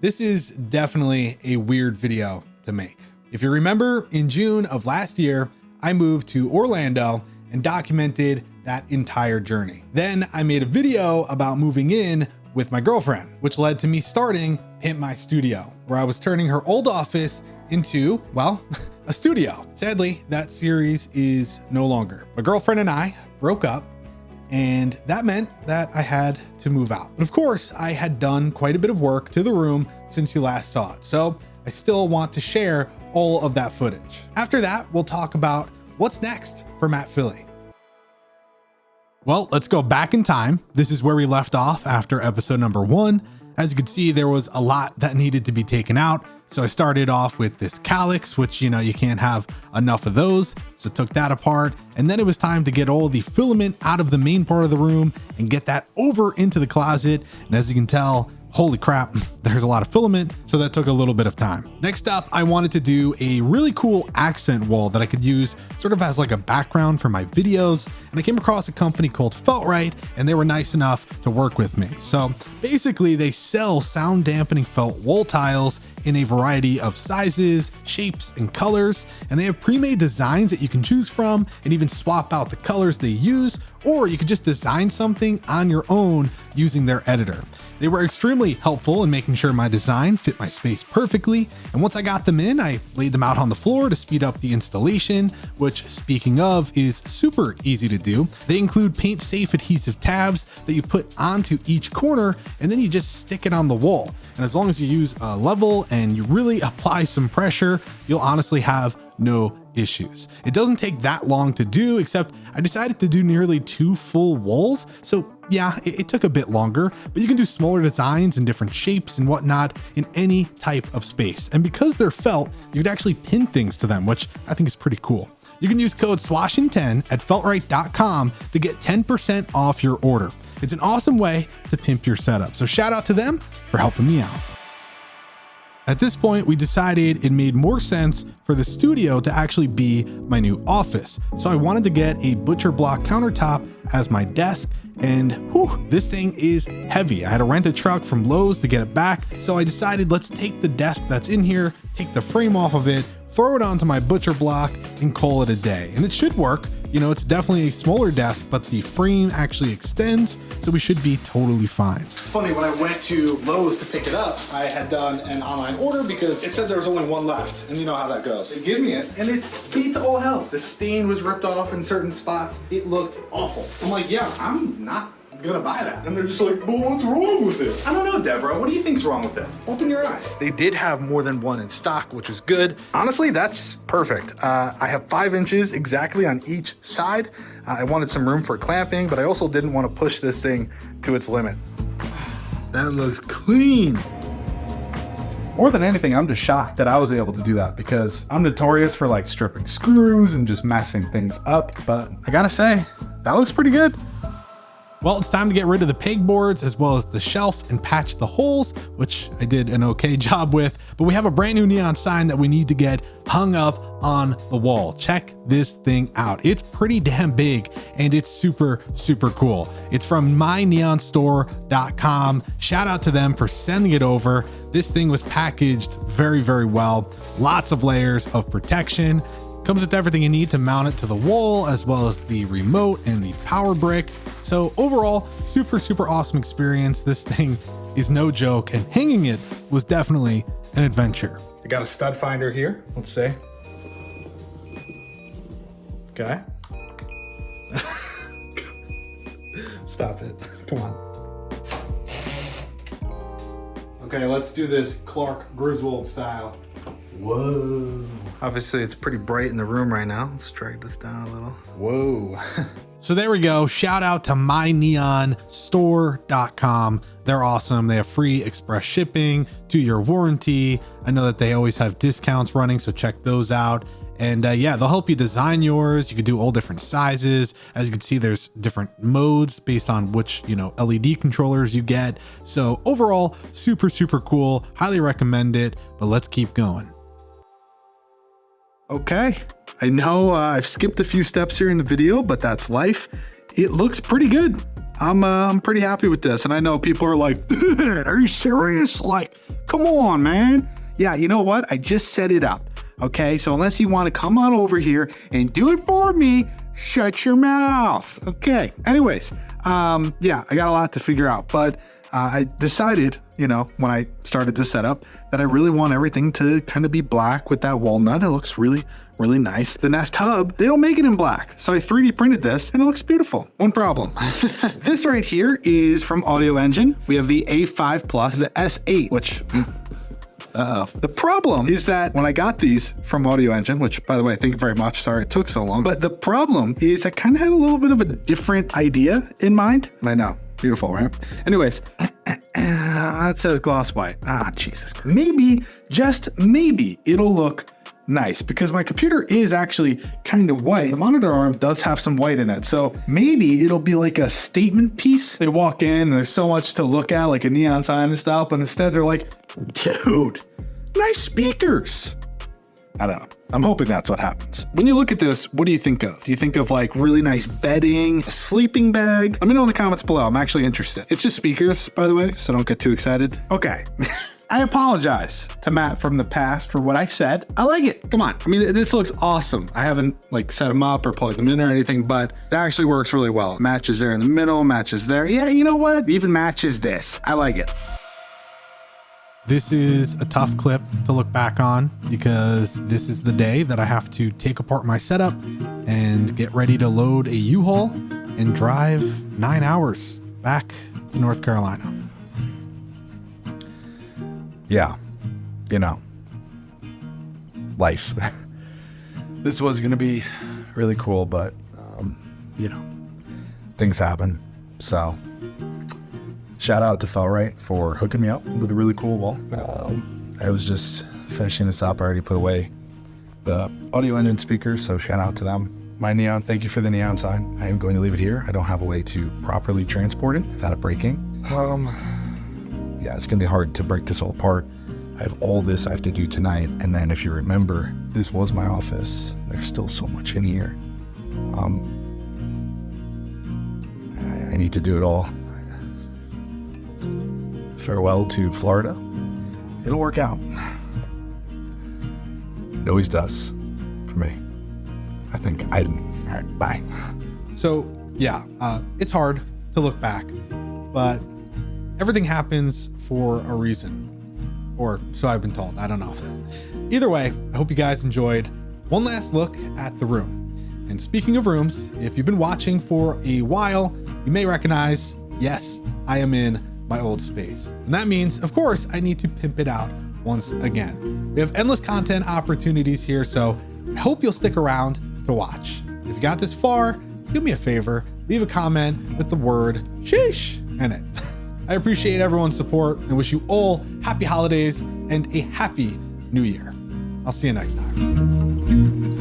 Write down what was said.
This is definitely a weird video to make. If you remember, in June of last year, I moved to Orlando and documented that entire journey. Then I made a video about moving in with my girlfriend, which led to me starting Pimp My Studio, where I was turning her old office into, well, a studio. Sadly, that series is no longer. My girlfriend and I broke up, and that meant that I had to move out. But of course, I had done quite a bit of work to the room since you last saw it, so I still want to share all of that footage. After that, we'll talk about what's next for Matt Philly. Well, let's go back in time. This is where we left off after episode number 1. As you can see, there was a lot that needed to be taken out. So I started off with this calyx, which, you can't have enough of those. So took that apart. And then it was time to get all the filament out of the main part of the room and get that over into the closet. And as you can tell, holy crap, there's a lot of filament, so that took a little bit of time. Next up, I wanted to do a really cool accent wall that I could use sort of as like a background for my videos. And I came across a company called Feltrite, and they were nice enough to work with me. So basically they sell sound dampening felt wall tiles in a variety of sizes, shapes, and colors. And they have pre-made designs that you can choose from and even swap out the colors they use, or you could just design something on your own using their editor. They were extremely helpful in making sure my design fit my space perfectly. And once I got them in, I laid them out on the floor to speed up the installation, which, speaking of, is super easy to do. They include paint safe adhesive tabs that you put onto each corner, and then you just stick it on the wall. And as long as you use a level and you really apply some pressure, you'll honestly have no issues. It doesn't take that long to do, except I decided to do nearly 2 full walls. So yeah, it took a bit longer, but you can do smaller designs in different shapes and whatnot in any type of space. And because they're felt, you could actually pin things to them, which I think is pretty cool. You can use code swashin10 at feltrite.com to get 10% off your order. It's an awesome way to pimp your setup. So shout out to them for helping me out. At this point, we decided it made more sense for the studio to actually be my new office. So I wanted to get a butcher block countertop as my desk, and whew, this thing is heavy. I had to rent a truck from Lowe's to get it back. So I decided, let's take the desk that's in here, take the frame off of it, throw it onto my butcher block, and call it a day. And it should work. It's definitely a smaller desk, but the frame actually extends, so we should be totally fine. It's funny, when I went to Lowe's to pick it up, I had done an online order because it said there was only one left, and you know how that goes. They give me it, and it's beat all hell. The stain was ripped off in certain spots. It looked awful. I'm like, yeah, I'm not gonna buy that. And they're just like, well, what's wrong with it? I don't know, Deborah. What do you think's wrong with it? Open your eyes. They did have more than one in stock, which is good. Honestly, that's perfect. I have 5 inches exactly on each side. I wanted some room for clamping, but I also didn't want to push this thing to its limit. That looks clean. More than anything, I'm just shocked that I was able to do that because I'm notorious for like stripping screws and just messing things up. But I gotta say, that looks pretty good. Well, it's time to get rid of the pegboards as well as the shelf and patch the holes, which I did an okay job with, but we have a brand new neon sign that we need to get hung up on the wall. Check this thing out. It's pretty damn big and it's super, super cool. It's from myneonstore.com. Shout out to them for sending it over. This thing was packaged very, very well. Lots of layers of protection. Comes with everything you need to mount it to the wall, as well as the remote and the power brick. So overall, super, super awesome experience. This thing is no joke, and hanging it was definitely an adventure. I got a stud finder here, let's say. Okay. Stop it, come on. Okay, let's do this Clark Griswold style. Whoa. Obviously it's pretty bright in the room right now. Let's drag this down a little. Whoa. So there we go. Shout out to myneonstore.com. They're awesome. They have free express shipping, 2-year warranty. I know that they always have discounts running, so check those out. And yeah, they'll help you design yours. You can do all different sizes. As you can see, there's different modes based on which, LED controllers you get. So overall, super, super cool. Highly recommend it, but let's keep going. Okay, I know I've skipped a few steps here in the video, but that's life. It looks pretty good. I'm pretty happy with this. And I know people are like, dude, are you serious? Like, come on, man. Yeah, you know what? I just set it up. Okay, so unless you want to come on over here and do it for me, shut your mouth. Okay, anyways, yeah, I got a lot to figure out, but I decided, you know, when I started this setup, that I really want everything to kind of be black with that walnut. It looks really nice. The Nest Hub, they don't make it in black. So I 3D printed this and it looks beautiful. One problem. This right here is from Audio Engine. We have the A5 Plus, the S8, which... The problem is that when I got these from Audio Engine, which by the way, thank you very much. Sorry it took so long. But the problem is I kind of had a little bit of a different idea in mind. I know, beautiful, right? Anyways, that says gloss white. Ah, Jesus. Maybe, just maybe, it'll look nice because my computer is actually kind of white. The monitor arm does have some white in it. So maybe it'll be like a statement piece. They walk in and there's so much to look at, like a neon sign and stuff, but instead they're like, dude, nice speakers. I don't know. I'm hoping that's what happens. When you look at this, what do you think of? Do you think of like really nice bedding, a sleeping bag? Let me know in the comments below. I'm actually interested. It's just speakers, by the way, so don't get too excited. Okay. I apologize to Matt from the past for what I said. I like it. Come on. I mean, this looks awesome. I haven't like set them up or plugged them in or anything, but that actually works really well. Matches there in the middle, matches there. Yeah, you know what? Even matches this. I like it. This is a tough clip to look back on because this is the day that I have to take apart my setup and get ready to load a U-Haul and drive 9 hours back to North Carolina. Yeah, you know, life. This was going to be really cool, but, you know, things happen. So shout out to Felright for hooking me up with a really cool wall. I was just finishing this up. I already put away the Audio Engine speaker, so shout out to them. My neon, thank you for the neon sign. I am going to leave it here. I don't have a way to properly transport it without it breaking. Yeah, it's gonna be hard to break this all apart. I have all this I have to do tonight, and then if you remember, this was my office. There's still so much in here. I need to do it all. Farewell to Florida. It'll work out. It always does for me. I think I didn't. All right, bye. So yeah, it's hard to look back, but everything happens for a reason, or so I've been told. I don't know. Either way, I hope you guys enjoyed one last look at the room. And speaking of rooms, if you've been watching for a while, you may recognize, yes, I am in my old space. And that means, of course, I need to pimp it out once again. We have endless content opportunities here, so I hope you'll stick around to watch. If you got this far, do me a favor, leave a comment with the word sheesh in it. I appreciate everyone's support and wish you all happy holidays and a happy new year. I'll see you next time.